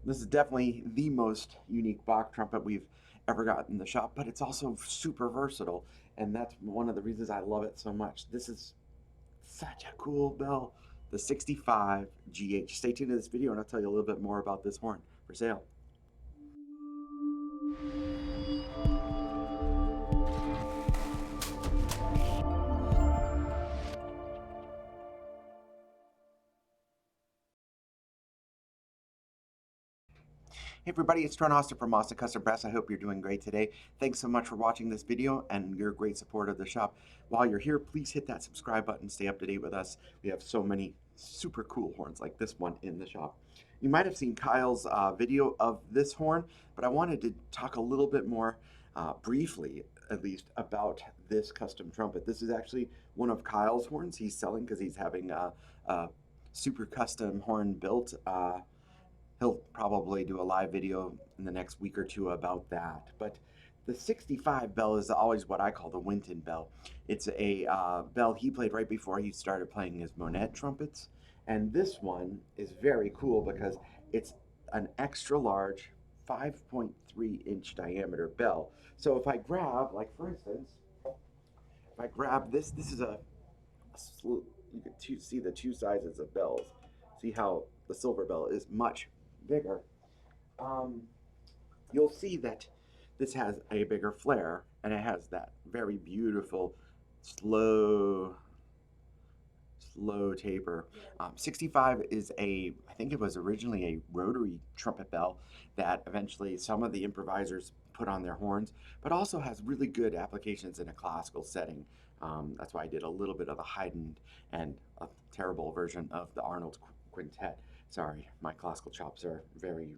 This is definitely the most unique Bach trumpet we've ever got in the shop, but it's also super versatile, and that's one of the reasons I love it so much. This is such a cool bell, the 65 GH. Stay tuned to this video and I'll tell you a little bit more about this horn for sale. Hey everybody, it's Trent from Austin Custom Brass. I hope you're doing great today. Thanks so much for watching this video and your great support of the shop. While you're here, please hit that subscribe button, stay up to date with us. We have so many super cool horns like this one in the shop. You might have seen Kyle's video of this horn, but I wanted to talk a little bit more briefly, at least, about this custom trumpet. This is actually one of Kyle's horns he's selling because he's having a super custom horn built. He'll probably do a live video in the next week or two about that. But the 65 bell is always what I call the Wynton bell. It's a bell he played right before he started playing his Monette trumpets. And this one is very cool because it's an extra large 5.3-inch diameter bell. So if I grab, like for instance, if I grab this, this is you can see the two sizes of bells. See how the silver bell is much bigger. Um, you'll see that this has a bigger flare and it has that very beautiful slow taper. 65 is I think it was originally a rotary trumpet bell that eventually some of the improvisers put on their horns, but also has really good applications in a classical setting. That's why I did a little bit of the Haydn and a terrible version of the Arnold Quintet. Sorry, my classical chops are very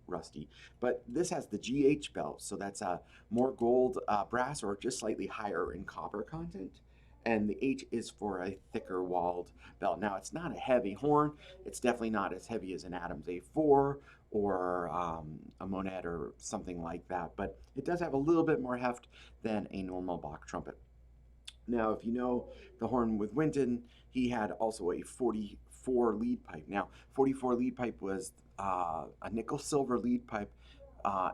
rusty. But this has the GH belt, so that's more gold brass or just slightly higher in copper content. And the H is for a thicker walled belt. Now, it's not a heavy horn. It's definitely not as heavy as an Adams A4 or a Monette or something like that. But it does have a little bit more heft than a normal Bach trumpet. Now, if you know the horn with Wynton, he had also a 44 lead pipe. Now, 44 lead pipe was a nickel silver lead pipe.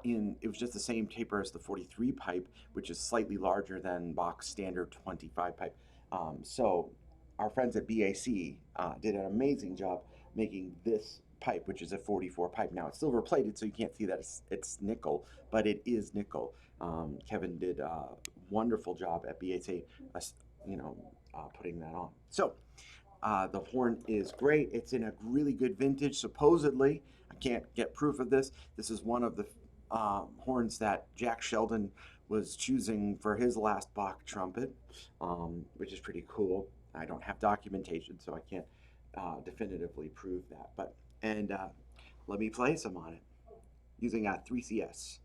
It was just the same taper as the 43 pipe, which is slightly larger than Bach's standard 25 pipe. So our friends at BAC did an amazing job making this pipe, which is a 44 pipe. Now it's silver plated, so you can't see that it's nickel, but it is nickel. Kevin did a wonderful job at BAC, putting that on. So the horn is great. It's in a really good vintage, supposedly. I can't get proof of this. This is one of the horns that Jack Sheldon was choosing for his last Bach trumpet, which is pretty cool. I don't have documentation, so I can't definitively prove that. And let me play some on it using a 3CS.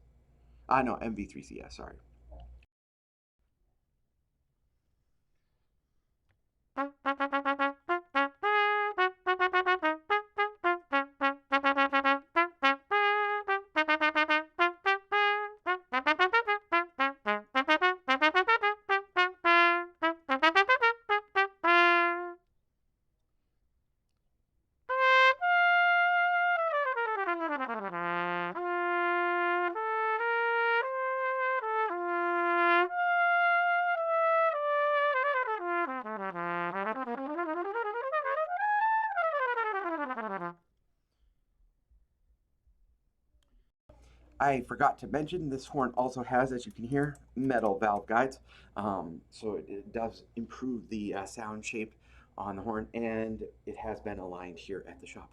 No, MV3CS, sorry. I forgot to mention this horn also has, as you can hear, metal valve guides. So it does improve the sound shape on the horn, and it has been aligned here at the shop.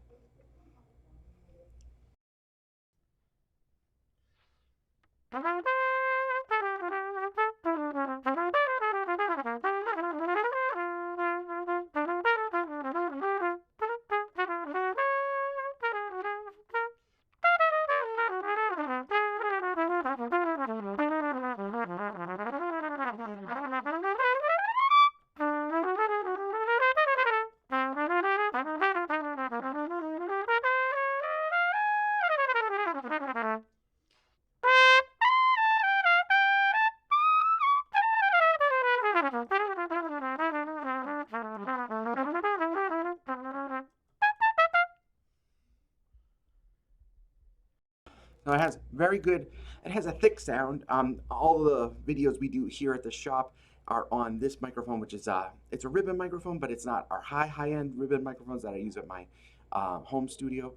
So it has very good, it has a thick sound. All the videos we do here at the shop are on this microphone, which is it's a ribbon microphone, but it's not our high end ribbon microphones that I use at my home studio,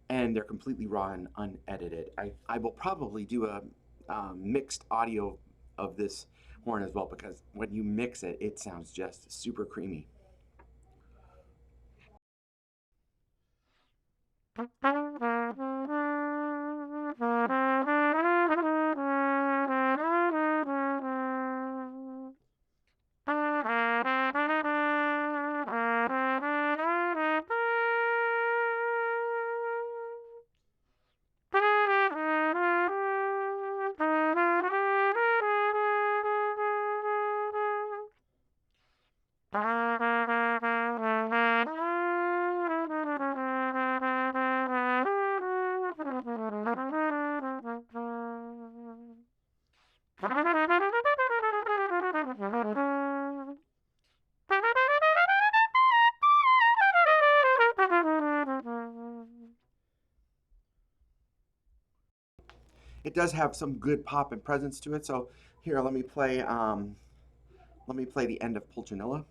and they're completely raw and unedited. I will probably do a mixed audio of this horn as well, because when you mix it, it sounds just super creamy. It does have some good pop and presence to it. So here, let me play the end of Pulcinella,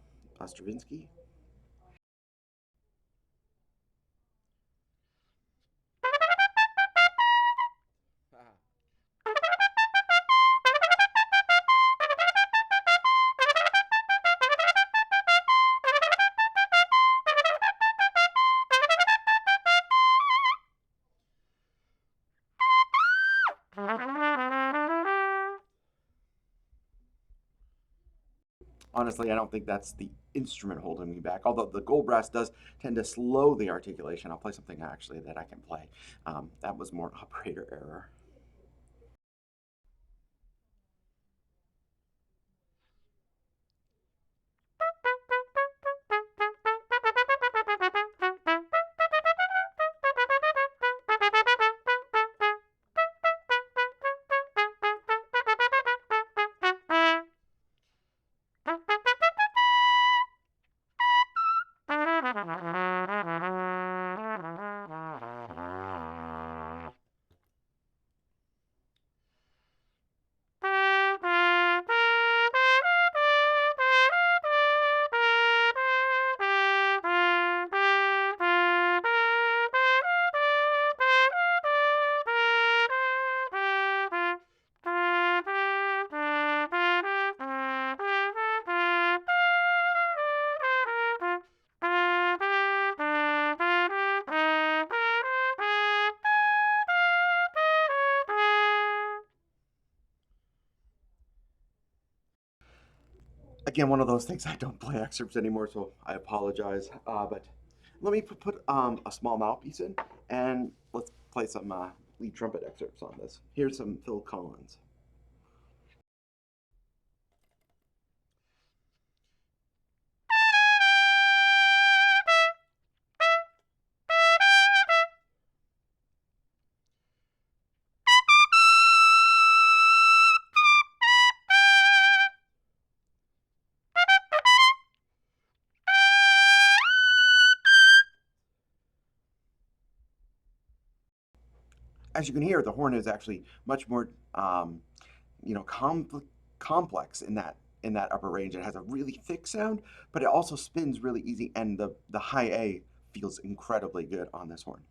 Stravinsky. Honestly, I don't think that's the instrument holding me back. Although the gold brass does tend to slow the articulation. I'll play something actually that I can play. That was more operator error. Again, one of those things, I don't play excerpts anymore, so I apologize. But let me put a small mouthpiece in, and let's play some lead trumpet excerpts on this. Here's some Phil Collins. As you can hear, the horn is actually much more, you know, complex in that upper range. It has a really thick sound, but it also spins really easy, and the high A feels incredibly good on this horn.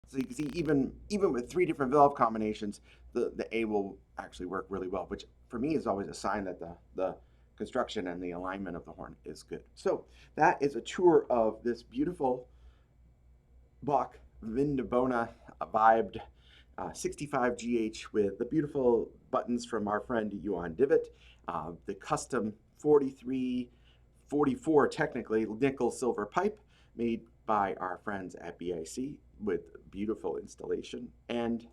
So you can see even with three different valve combinations, the A will actually work really well, which for me is always a sign that the construction and the alignment of the horn is good. So that is a tour of this beautiful Bach Vindobona vibed 65 GH with the beautiful buttons from our friend Johan Divot, the custom 43, 44 technically nickel silver pipe made by our friends at BIC with beautiful installation, and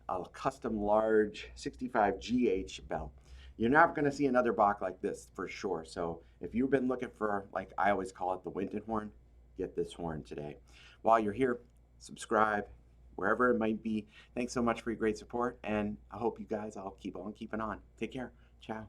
a custom large 65 GH bell. You're not going to see another Bach like this for sure. So if you've been looking for, like I always call it, the Wynton horn, get this horn today. While you're here, subscribe, wherever it might be. Thanks so much for your great support, and I hope you guys all keep on keeping on. Take care. Ciao.